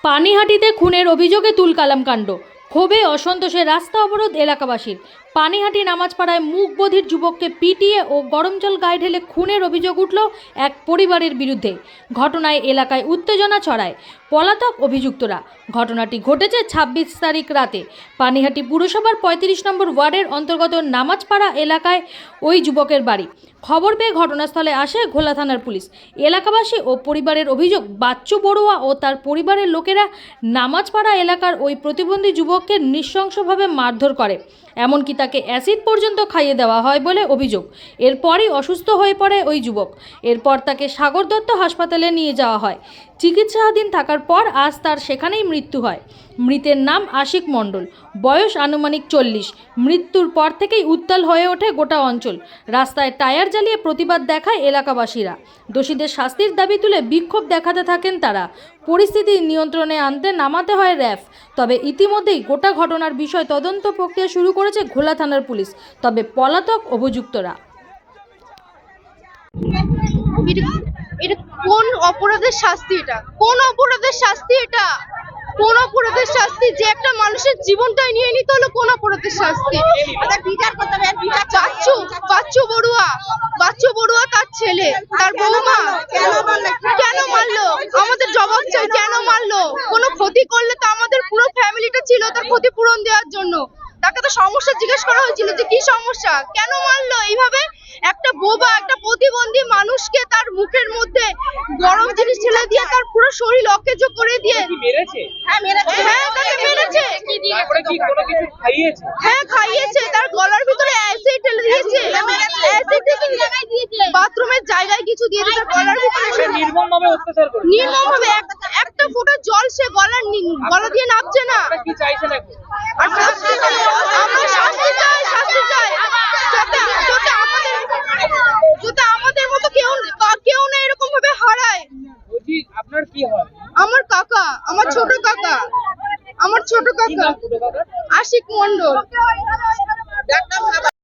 পানিহাটিতে খুনের অভিযোগে তুলকালাম কাণ্ড। ক্ষোভে অসন্তোষে রাস্তা অবরোধ এলাকাবাসীর। পানিহাটি নামাজপাড়ায় মুখ বধির যুবককে পিটিয়ে ও গরম জল গায়ে ঢেলে খুনের অভিযোগ উঠল এক পরিবারের বিরুদ্ধে। ঘটনায় এলাকায় উত্তেজনা ছড়ায়। পলাতক অভিযুক্তরা। ঘটনাটি ঘটেছে ২৬ তারিখ রাতে। পানিহাটি পুরসভার ৩৫ নম্বর ওয়ার্ডের অন্তর্গত নামাজপাড়া এলাকায় ওই যুবকের বাড়ি। খবর পেয়ে ঘটনাস্থলে আসে ঘোলা থানার পুলিশ। এলাকাবাসী ও পরিবারের অভিযোগ, বাচ্চু বড়ুয়া ও তার পরিবারের লোকেরা নামাজপাড়া এলাকার ওই প্রতিবন্ধী যুবককে নৃশংসভাবে মারধর করে, এমনকি তাকে অ্যাসিড পর্যন্ত খাইয়ে দেওয়া হয় বলে অভিযোগ। এরপরই অসুস্থ হয়ে পড়ে ওই যুবক। এরপর তাকে সাগর দত্ত হাসপাতালে নিয়ে যাওয়া হয়। চিকিৎসাধীন থাকার পর আজ তার সেখানেই মৃত্যু হয়। মৃতের নাম আশিক মণ্ডল, বয়স আনুমানিক ৪০। মৃত্যুর পর থেকেই উত্তাল হয়ে ওঠে গোটা অঞ্চল। রাস্তায় টায়ার জ্বালিয়ে প্রতিবাদ দেখায় এলাকাবাসীরা। দোষীদের শাস্তির দাবি তুলে বিক্ষোভ দেখাতে থাকেন তারা। পরিস্থিতি নিয়ন্ত্রণে আনতে নামাতে হয় র্যাফ। তবে ইতিমধ্যেই গোটা ঘটনার বিষয় তদন্ত প্রক্রিয়া শুরু করেছে ঘোলা থানার পুলিশ। তবে পলাতক অভিযুক্তরা। এটা কোন অপরাধের শাস্তি? এটা কোন অপরাধের শাস্তি? এটা কোন অপরাধের শাস্তি? যে একটা মানুষের জীবনটাই নিয়ে নিতে হলো, কোন অপরাধের শাস্তি? বাচ্চু বড়ুয়া তার ছেলে, তার বৌমা কেন মারলো? আমাদের জবাব চাই, কেন মারলো? কোনো ক্ষতি করলে তো আমাদের পুরো ফ্যামিলিটা ছিল তার ক্ষতিপূরণ দেওয়ার জন্য। তাকে তো সমস্যা জিজ্ঞেস করা হয়েছিল যে কি সমস্যা, কেন মারলো এইভাবে? একটা বোবা, একটা প্রতিবন্ধী মানুষকে তার মুখের মধ্যে গরম জিনিস ঢেলে দিয়ে তার পুরো শরীর অকেজ করে দিয়ে তাকে মেরেছে। হ্যাঁ, খাইয়েছে। তার গলার ভিতরে অ্যাসিড ঢেলে দিয়েছে। বাথরুমের জায়গায় কিছু দিয়ে দিয়েছে গলার ভিতরে। নির্মমভাবে একটা ফোঁটা জল সে গলা দিয়ে নামছে না। আমরা শাস্তি চাই। যাতে আমাদের মতো কেউ না এরকম ভাবে হারায়। আপনার কি হয়? আমার কাকা, আমার ছোট কাকা আশিক মণ্ডল।